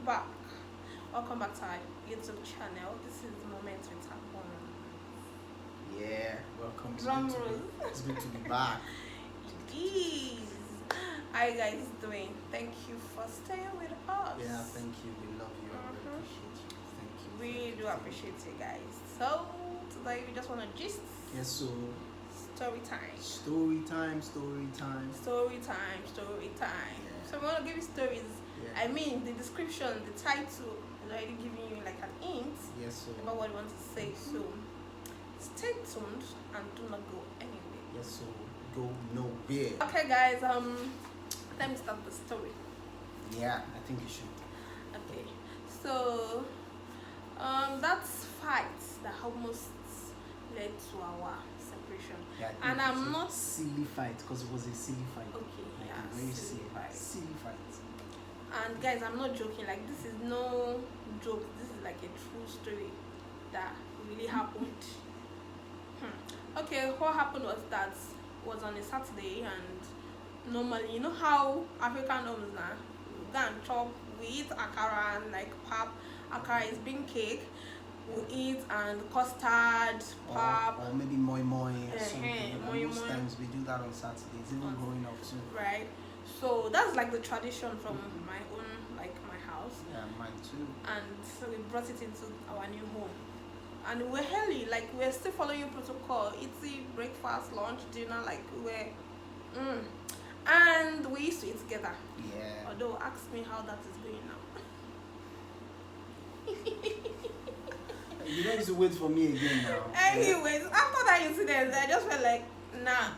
back. Welcome back to our YouTube channel. This is Moments with Tapon. Yeah, welcome. Drum roll. It's good to be back. It is. How you guys doing? Thank you for staying with us. Yeah, thank you. We love you. We appreciate you. Thank you. We do appreciate you guys. So today we just want to gist. Yes, so Story time. story time, story time. Story time. Story time. Yeah. So we want to give you stories. Yeah. I mean, the description, the title is already giving you like an hint Yes, so about what you want to say. So stay tuned and do not go anywhere. yes, so go nowhere. Okay, guys. Let me start the story. Yeah, I think you should. Okay. So that's fight that almost led to our separation. Yeah, I think And you I'm should. not silly fight because it was a silly fight. okay. Like Yeah, a very silly fight. silly fight. And guys, I'm not joking. Like, this is no joke. This is like a true story that really happened. Okay, what happened was that it was on a Saturday, and normally, you know how African homes now, we go and chop, we eat akara and like pap. Akara is bean cake. We eat and custard, pap, Or maybe moi moi or something. moi And most moi. times we do that on Saturdays, even growing up too. right? So that's like the tradition from my own, like my house. Yeah, mine too. And so we brought it into our new home, and we're early, like we're still following protocol, eating breakfast, lunch, dinner, like we're and we used to eat together. Yeah. Although ask me how that is going now. You don't need to wait for me again now. Anyways, after that incident, I just felt like nah,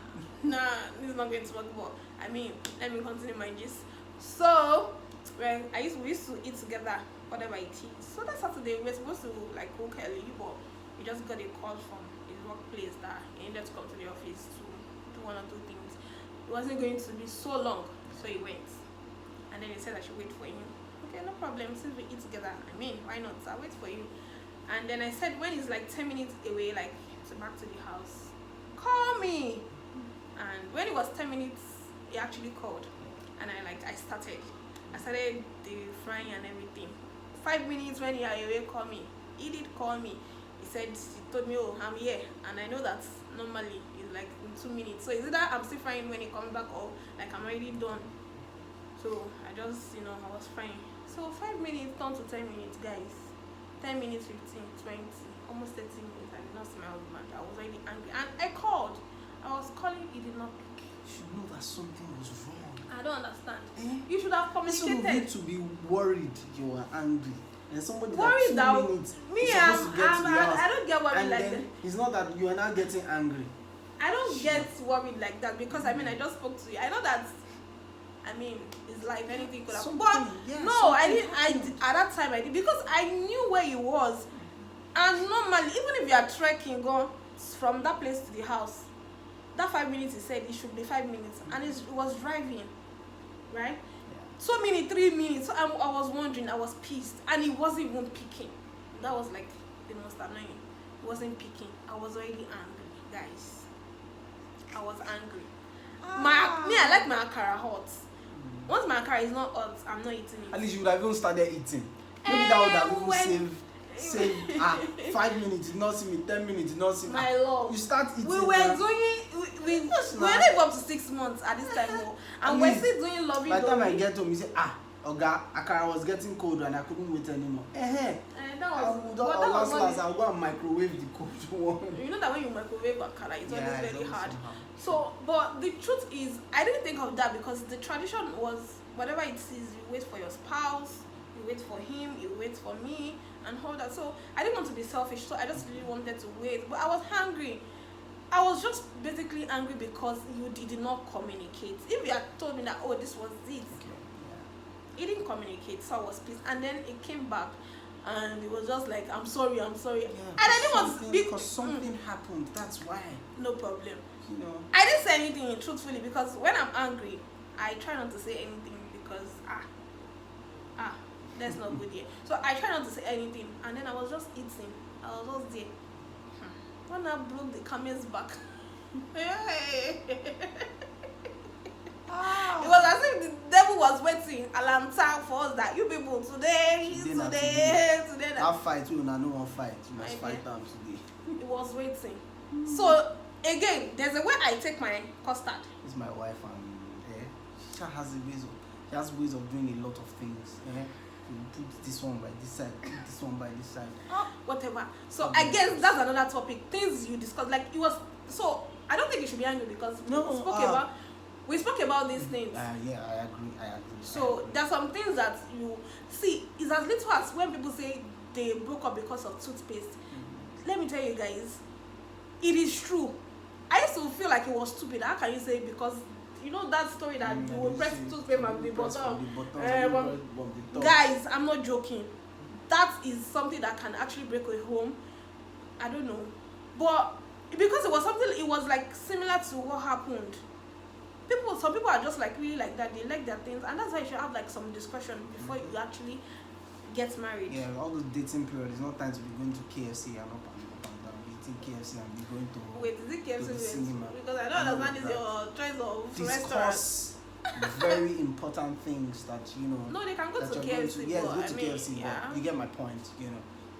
this is not going to work. But I mean, let me continue my gist. So we used to eat together, whatever it is. So that Saturday we were supposed to like cook early, but we just got a call from his workplace that he needed to come to the office to do one or two things. It wasn't going to be so long, so he went. And then he said I should wait for him. Okay, no problem. Since we eat together, I mean, why not? I'll wait for you. And then I said, when he's like 10 minutes away, like to back to the house, call me. And when it was 10 minutes, he actually called. And I started the frying and everything. 5 minutes when he are away, call me. He did call me. He told me, oh, I'm here. And I know that normally it's like in 2 minutes. So is it that I'm still frying when he comes back, or like I'm already done? So I just, I was frying. So 5 minutes turned to 10 minutes, guys. 10 minutes, 15, 20, almost 30 minutes. I did not see my husband. I was already angry. And I called. I was calling, he did not pick. You should know that something was wrong. I don't understand. Eh? You should have Some of you communicated. to be worried you are angry. And somebody Worried that that 2 minutes me, is supposed to get to the house. I don't get worried And like then that. it's not that you are not getting angry. I don't get worried like that because I mean I just spoke to you. I know that. I mean, it's like anything could happen. But no, I didn't. At that time I did because I knew where he was. And normally, even if you are trekking, go from that place to the house, that 5 minutes he said it should be 5 minutes, and it was driving, right? Yeah. 2 minutes, 3 minutes. So I was wondering, I was pissed, and he wasn't even picking. That was like the most annoying. He wasn't picking. I was already angry, guys. I was angry. I like my akara hot. Once my akara is not hot, I'm not eating it. At least you would have even started eating. Maybe that would have even saved 5 minutes, did not see me, 10 minutes, did not see me. My love. You start eating. We were doing, we were not even up to 6 months at this time, and we're still doing loving. By the time I get home, you say, Oga, akara was getting cold and I couldn't wait anymore. I'll go and microwave the cold one. You know that when you microwave akara, it's always very hard. Somehow. So, but the truth is, I didn't think of that because the tradition was whatever it is, you wait for your spouse, you wait for him, you wait for me, and all that. So I didn't want to be selfish, so I just really wanted to wait. But I was hungry. I was just basically angry because you did not communicate. If you had told me that, oh, this was it, he didn't communicate, so I was pissed. And then it came back, and it was just like, I'm sorry. And I didn't want to because something happened. That's why. No problem. I didn't say anything truthfully because when I'm angry, I try not to say anything because that's not good here. So I try not to say anything, and then I was just eating. I was just there. When I broke the camel's back, it was as if the devil devil was waiting alarm tag for us that you people today. That fight, you know, no one fight. You must fight them today. It was waiting. So again, there's a way I take my custard. It's my wife, and she has ways of doing a lot of things. You put this one by this side, put this one by this side. Whatever. So I guess that's another topic. Things you discuss, like it was. So I don't think you should be angry because we spoke about these things. Yeah, I agree. So there's some things that you see. It's as little as when people say they broke up because of toothpaste. Let me tell you guys, it is true. I used to feel like it was stupid. How can you say because you know that story that you will press toothpaste from the bottom? Guys, I'm not joking. That is something that can actually break a home. I don't know, but because it was something, it was like similar to what happened. Some people are just like really like that. They like their things, and that's why you should have like some discussion before you actually get married. Yeah, all those dating period is not time to be going to KFC and up and down, be eating KFC and be going to. Wait, is it KFC? To the cinema. Because I don't understand is your choice of restaurant. Discuss very important things that you know. No, they can go to KFC. Yes, go to KFC. Yeah. But you get my point. You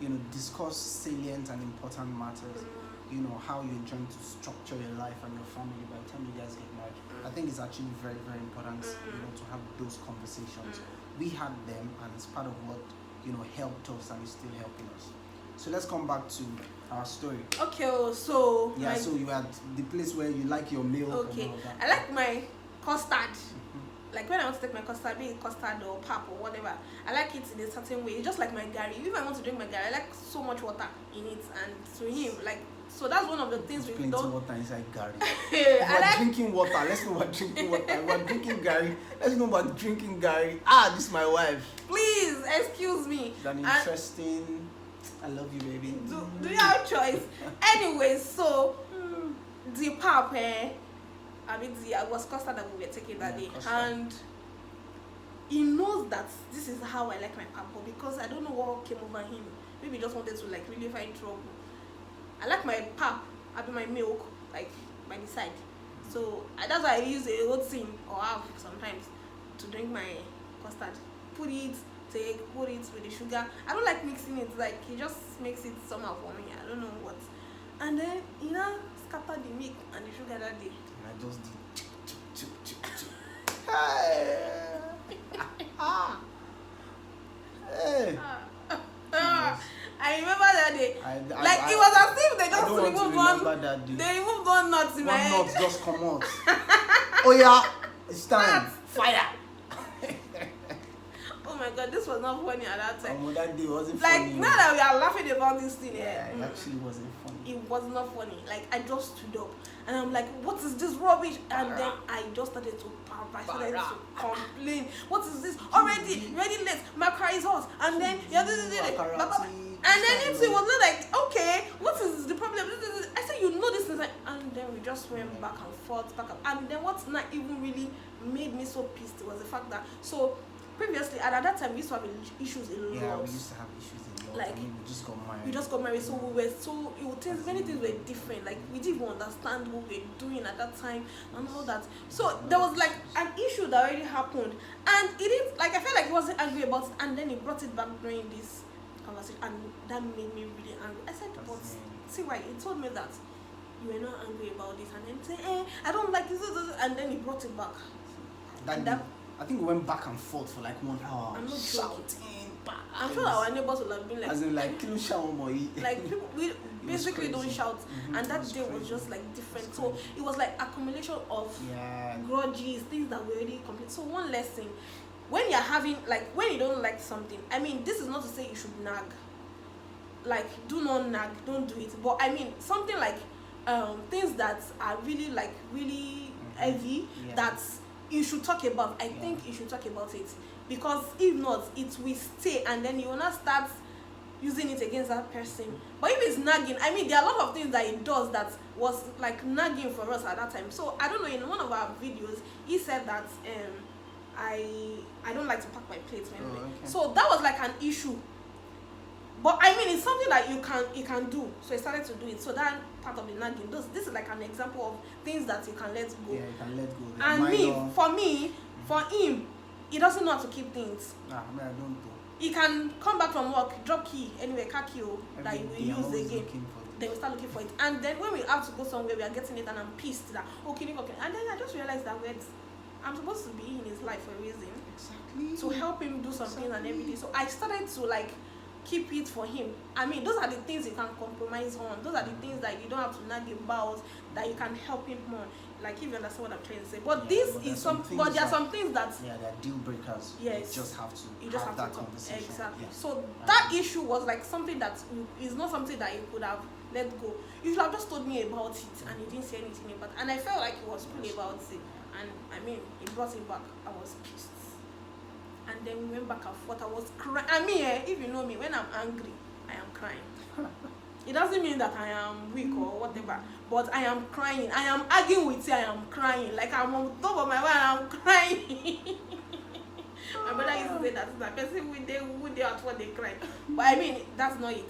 know, discuss salient and important matters. You know how you're trying to structure your life and your family by the time you guys get married. I think it's actually very, very important, to have those conversations. We had them, and it's part of what helped us, and is still helping us. So let's come back to our story. Okay, so so you had the place where you like your milk. Okay, and all that. I like my custard. Like when I want to take my custard, be it custard or pap or whatever, I like it in a certain way. It's just like my gari. If I want to drink my gari, I like so much water in it, and to him, like. So that's one of the things we don't. Plenty water inside gari. We're drinking water. Let's know about drinking water. We're drinking gari. Let's know about drinking gari. This is my wife. Please excuse me. It's an interesting. I love you, baby. Do you have a choice? Anyway, so the pap, it was custard that we were taking that day, custard. And he knows that this is how I like my pap, because I don't know what came over him. Maybe he just wanted to like really find trouble. I like my pap, my milk, like by the side. So that's why I use a whole thing or half sometimes to drink my custard. Put it with the sugar. I don't like mixing it, like it just makes it somehow for me. I don't know what. And then scattered the milk and the sugar that day. And I just did. Hey. I remember that day. It was as if they just removed one. They removed one nut in my head. One nut just come out. Oh yeah, it's time. Fire. Oh my God, this was not funny at that time. That day wasn't like, funny. Like now that we are laughing about this thing, it actually wasn't funny. It was not funny. Like I just stood up and I'm like, what is this rubbish? And then I just started to complain. What is this? Already late. My car is hot. And then and then it was not like, okay, what is the problem? I said, you know this is like, and then we just went back and forth, and then what's not even really made me so pissed was the fact that previously at that time we used to have issues a lot. Yeah, we used to have issues a lot. Like we just got married. We just got married, so we were many things were different. Like we didn't even understand what we were doing at that time and all that. So there was like an issue that already happened, and it didn't like I felt like he wasn't angry about it, and then he brought it back during this conversation, and that made me really angry. I said, but see why he told me that you were not angry about this, and then say, I don't like this, and then he brought it back. I think we went back and forth for like 1 hour. I'm not shouting. I'm sure our neighbors would have been like, as in like kill shout like people we basically don't shout, and that day was just like different. So it was like accumulation of grudges, things that were already complete. So one lesson, when you're having when you don't like something, I mean, this is not to say you should nag. Like, do not nag, don't do it. But I mean, something like things that are really really heavy that you should talk about. I think you should talk about it, because if not, it will stay, and then you will not start using it against that person. But if it's nagging, I mean, there are a lot of things that it does that was like nagging for us at that time. So I don't know, in one of our videos he said that I don't like to pack my plates anyway. So that was like an issue. But I mean, it's something that you can do. So I started to do it. So that part of the nagging, this is like an example of things that you can let go. Yeah, you can let go. And for him, he doesn't know how to keep things. I mean, I don't know. He can come back from work, drop key, anyway, car key that he Every day I'm will always use again. looking for it. Then we start looking for it. And then when we have to go somewhere, we are getting it and I'm pissed that, okay. And then I just realized that I'm supposed to be in his life for a reason. Exactly. To help him do something and everything. So I started to like keep it for him. I mean, those are the things you can compromise on. Those are the things that you don't have to nag about, that you can help him on. Like, if you understand what I'm trying to say. But Yeah, this but is but there are some things that they're deal breakers. Yes. You just have to have that to conversation. Exactly. Yeah. So that issue was like something that is not something that you could have let go. You should have just told me about it and you didn't say anything about it. And I felt like he was cool about it. And I mean, it brought it back. I was pissed. And then we went back and forth. I was crying. I mean, if you know me, when I'm angry, I am crying. It doesn't mean that I am weak or whatever, but I am crying. I am arguing with you. I am crying. Like I'm on top of my mind. I'm crying. My brother used to say that the person with they at what they cry. But I mean, that's not it.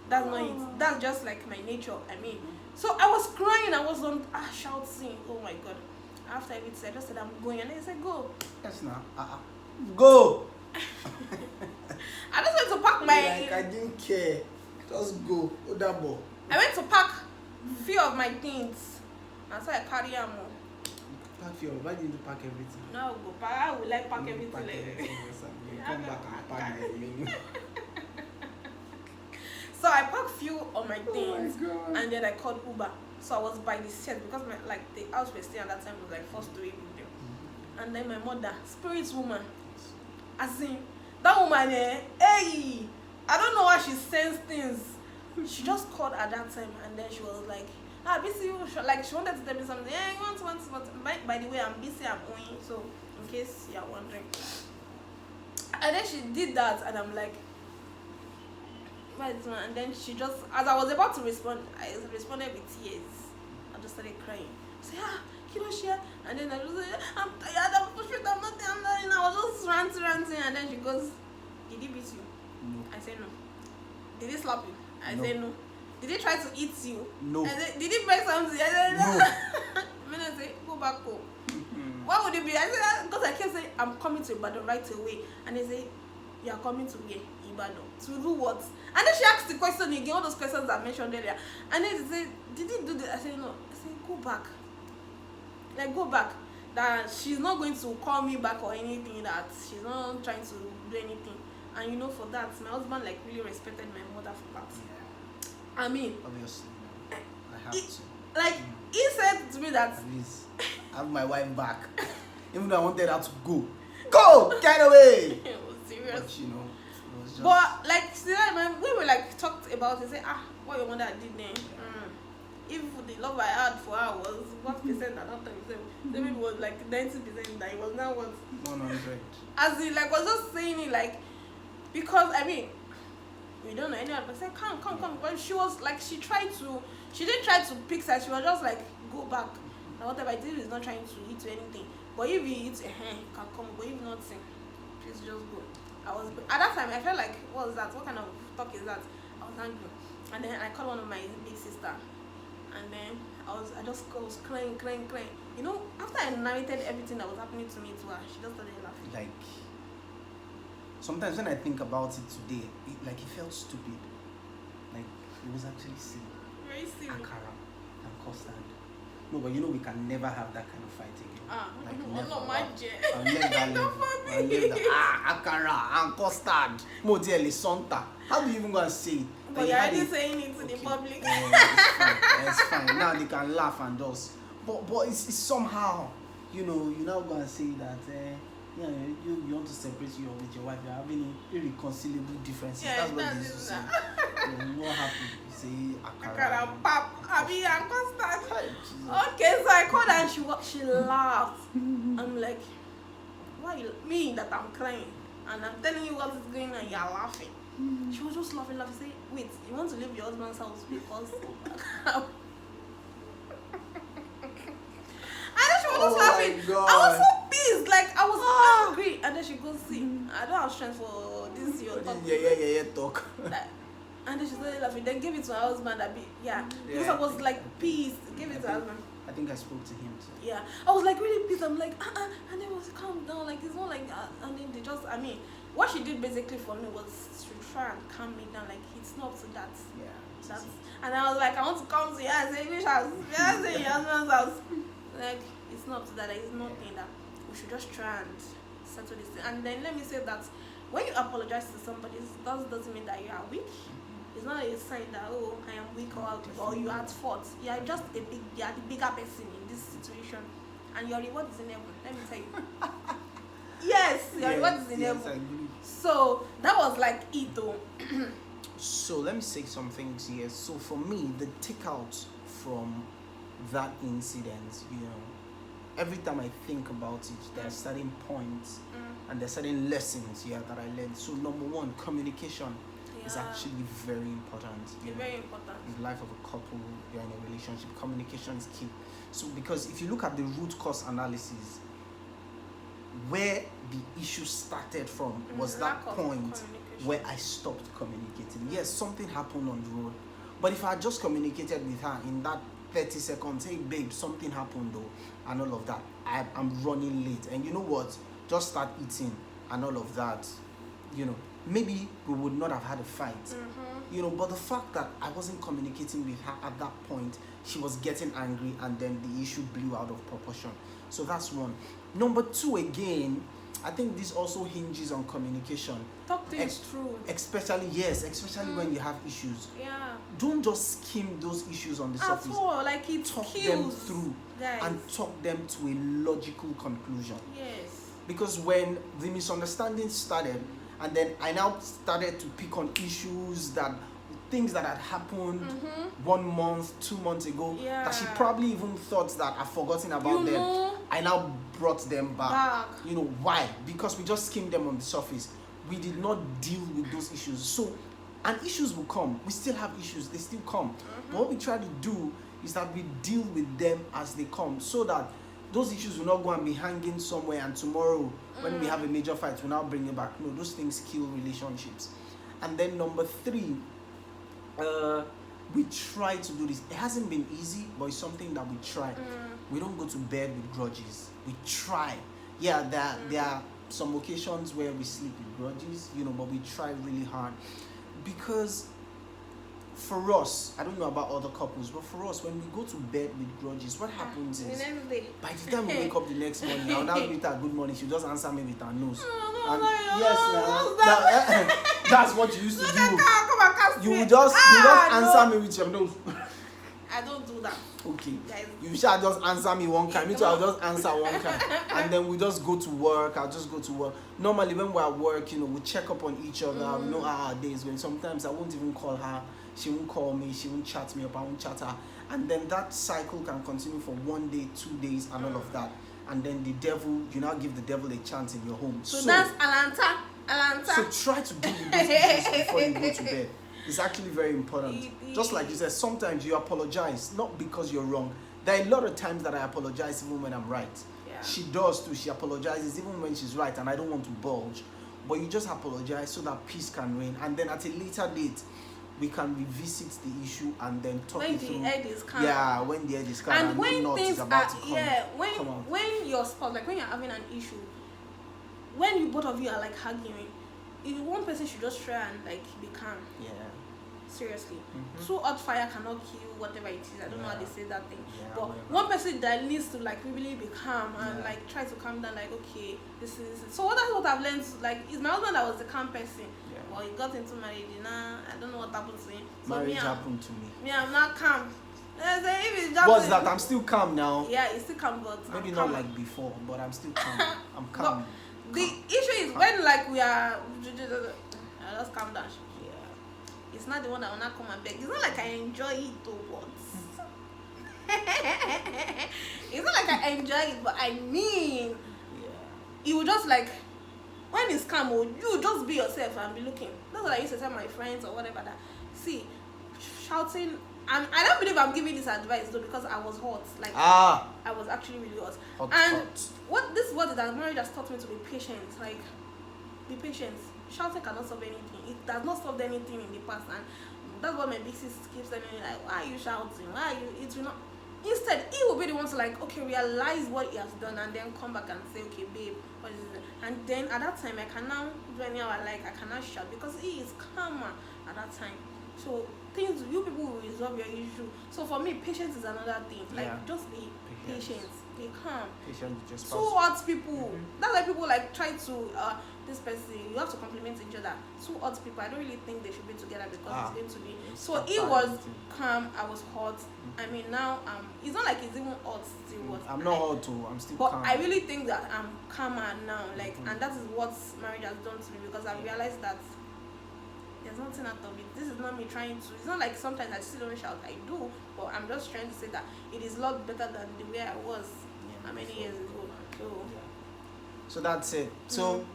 That's not it. That's just like my nature. I mean, so I was crying. I was on shouting. Oh my God. After everything, I just said I'm going, and they said go. Yes, now. Go. I just went to pack my. Like I didn't care. Just go. Odabo. I went to pack few of my things, and so I carry them. Pack your. Why didn't you pack everything? No, go pack. I would like pack everything. Pack Like. everything. You come back and pack the remaining. So I packed few of my Oh things, my God. and then I called Uber. So I was by the set because the house we staying at that time was like 4 story building. And then my mother, spirit woman, as in that woman, hey, I don't know why she sends things. She just called at that time, and then she was like, busy. Like she wanted to tell me something. Hey, want. By the way, I'm busy. I'm going. So in case you're wondering. And then she did that, and I'm like, and then she just, as I was about to respond, I responded with tears. I just started crying. I said, share. And then I was like, I'm tired, I'm frustrated, I'm not. I was just ranting. And then she goes, did he beat you? No. I said no. Did he slap you? I No. said no. Did he try to eat you? No. I said, did he break something? I said no. And then I said, go back home. What would it be? I said, because I kept saying, I'm coming to Ibadan right away. And they say, you are coming to where? Ibadan. To do what? And then she asked the question again, all those questions I mentioned earlier. And then she said, did he do this? I said, no. I said, go back. Like, go back. That she's not going to call me back or anything, that she's not trying to do anything. And you know, for that, my husband, like, really respected my mother for that. Yeah. I mean, Obviously, no. I have to. Like, he said to me that, At least have my wife back. Even though I wanted her to go. Go! Get away! it was serious. But you know, it was just. But like, still, we were like talked about it. Say, what your mother did then. If the love I had for her was 1% at that time, maybe it was like 90%. That it was now what 100. as in like was just saying it like, because I mean, we don't know anyone. But say come. But she was like, she didn't try to pick her. She was just like, go back. And whatever I did is not trying to eat anything. But if you eat, you can come. But if not, please just go. I was at that time. I felt like, what was that? What kind of talk is that? I was angry, and then I called one of my big sister, and then I was crying. You know, after I narrated everything that was happening to me to her, she just started laughing. Like, sometimes when I think about it today, it felt stupid. Like, it was actually silly. Very silly. Akara and custard. No, but you know we can never have that kind of fight again. Like, never. No, my I'll leave that level. I'll leave that. Akara and custard. Modiele Santa. How do you even go and say it? But you're already saying it to the public. It's fine. Now they can laugh and just. But it's somehow, you know, you now go and say that, you want to separate you with your wife. You're having irreconcilable differences. Yeah, that's what they used to say. What happened? You say Akara, pap, Abi, and custard. Hi, Jesus. Okay, so I called her and she laughed. I'm like, why you me that I'm crying and I'm telling you what is going on, you're laughing. She was just laughing. Say, wait, you want to leave your husband's house because and then she was just laughing. God. I was so pissed, like I was angry. And then she goes, see, I don't have strength for this your talk. Yeah, talk. Like, and then she started laughing. Then give it to her husband. Because I was like pissed. Give it to her husband. I think I spoke to him too. Yeah, I was like really pissed. I'm like, and then was calm down. Like it's not like, and then they just, I mean, what she did basically for me was to try and calm me down. Like it's not to that. Yeah. That's, and I was like, I want to come to your house, English house, your husband's house. Like it's not to that. Like, it's nothing that we should just try and settle this thing. And then let me say that when you apologize to somebody, that doesn't mean that you are weak. It's not a sign that, oh, I am weak or you are at fault. You are just you are the bigger person in this situation, and your reward is in heaven. Let me tell you. Yes, your reward is in heaven. So that was like it though. So let me say some things here. So for me, the takeout from that incident, every time I think about it, there are certain points and there are certain lessons here that I learned. So number one, communication is actually very important. Very important. In the life of a couple, you're in a relationship, communication is key. So because if you look at the root cause analysis, where the issue started from was that point where I stopped communicating. Yes, something happened on the road, but if I had just communicated with her in that 30 seconds, hey babe, something happened though, and all of that, I'm running late, and you know what, just start eating and all of that, maybe we would not have had a fight. But the fact that I wasn't communicating with her at that point, she was getting angry, and then the issue blew out of proportion. So that's one. Number two, again, I think this also hinges on communication. Talk things through. Especially when you have issues. Yeah. Don't just skim those issues on the surface. At all, like it talk kills, them through, guys. and talk them to a logical conclusion. Yes. Because when the misunderstanding started, and then I now started to pick on things that had happened 1 month, 2 months ago, that she probably even thought that I've forgotten about them. I now brought them back. Why? Because we just skimmed them on the surface. We did not deal with those issues. So, and issues will come. We still have issues. They still come. But what we try to do is that we deal with them as they come, so that those issues will not go and be hanging somewhere, and tomorrow when we have a major fight, we'll now bring it back. No, those things kill relationships. And then number three, we try to do this. It hasn't been easy, but it's something that we try. We don't go to bed with grudges. We try. Yeah, there are some occasions where we sleep with grudges, but we try really hard. Because for us, I don't know about other couples, but for us, when we go to bed with grudges, what happens is, by the time we wake up the next morning, I'll now greet her good morning, she'll just answer me with her nose. That's what you used to do. You just answer me with your nose. I don't do that. Okay. You shall just answer me one time. Me too, I'll just answer one time. And then we just go to work. I'll just go to work. Normally, when we're at work, we check up on each other. We know how our day is going. Sometimes I won't even call her. She won't call me. She won't chat me up. I won't chat her. And then that cycle can continue for 1 day, 2 days, and all of that. And then the devil, you now give the devil a chance in your home. So that's Atlanta. So try to deal with those issues before you go to bed. It's actually very important. Just like you said, sometimes you apologize, not because you're wrong. There are a lot of times that I apologize even when I'm right. Yeah. She does too. She apologizes even when she's right, and I don't want to bulge. But you just apologize so that peace can reign. And then at a later date, we can revisit the issue and then talk it through. When the head is calm. Yeah, when the head is calm. And when things are about to come. Yeah, when your spouse, like when you're having an issue, when you both of you are like arguing, if one person should just try and like be calm. Yeah. Seriously. Too hot fire cannot kill whatever it is. I don't know how they say that thing. Yeah, but one person that needs to like really be calm and like try to calm down, like, okay, this is so that's what I've learned. Like, it's my husband that was the calm person. Yeah. Well, he got into marriage, I don't know what happened to him. So marriage happened to me. Me, I'm not calm. What's that? I'm still calm now. Yeah, it's still calm, but maybe not like before, but I'm still calm. I'm calm. But the issue is when like we are just calm down. It's not the one that will not come and beg. It's not like I enjoy it though, but it's not like I enjoy it, but I mean, it will just like when it's calm, you just be yourself and be looking. That's what I used to tell my friends or whatever. That see, shouting. I don't believe I'm giving this advice though, because I was hot. Like I was actually really hot. What marriage has taught me to be patient. Like, be patient. Shouting cannot solve anything. It does not solve anything in the past, and that's what my big sis keeps telling me. Like, why are you shouting? Why are you? It will not. instead he will be the one to like, okay, realize what he has done and then come back and say, okay, babe, what is it? And then at that time I can now do anyhow I like, I cannot shout because he is calmer at that time. So things, you people will resolve your issue. So for me, patience is another thing. Like, just be patient, be calm. Patience just Two hot people. That's why people like try to this person. You have to compliment each other. Two hot people. I don't really think they should be together because it's going to be. So he was calm. I was hot. I mean now it's not like it's even hot still. I'm not hot too. I'm still calm. But I really think that I'm calmer now. Like, and that is what marriage has done to me because I realized that. There's nothing out of it. This is not me trying to. It's not like sometimes I still don't shout. I do, but I'm just trying to say that it is a lot better than the way I was how many years ago. So that's it. So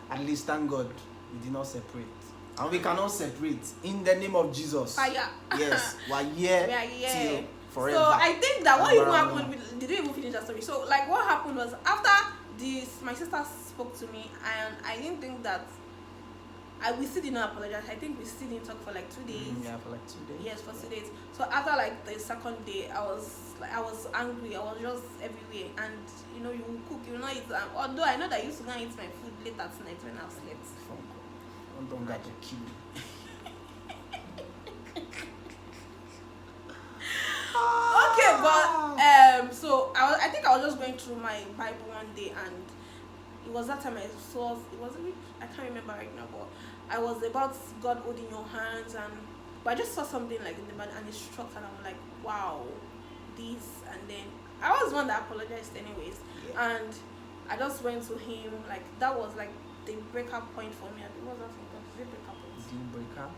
at least thank God we did not separate, and we cannot separate in the name of Jesus. Fire. Yes, we're here till forever. So I think that what even happened. Did you even finish that story? So like what happened was after this, my sister spoke to me, and I didn't think that. We still didn't apologize. I think we still didn't talk for like 2 days. Yeah, for like 2 days. Yes, for 2 days. So after like the second day, I was angry. I was just everywhere. And you know, you will cook, you know, eat. Although I know that I used to go and eat my food late at night when I've slept. Don't get to kill you. Okay, but so I think I was just going through my Bible one day, and it was that time I saw. It was I can't remember right now, but I was about God holding your hands, but I just saw something like in the Bible, and it struck, and I'm like, wow, this. And then I was one that apologized anyways, and I just went to him. Like that was like the breakup point for me. What was that thing called? The breakup point. Deal breaker.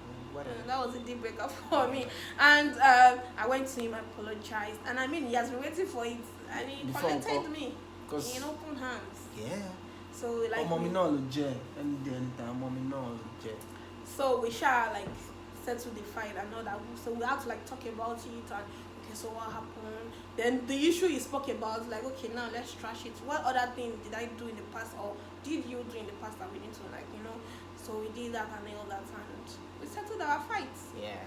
That was a deal breaker for me, and I went to him, apologized, and I mean he has been waiting for it, and he connected me in open hands. Yeah. So like so we shall like settle the fight and all that. So we have to like talk about it and okay, so what happened? Then the issue he spoke about, like okay, now let's trash it. What other thing did I do in the past or did you do in the past that we need to like, you know? So we did that and all that and we settled our fights. Yeah.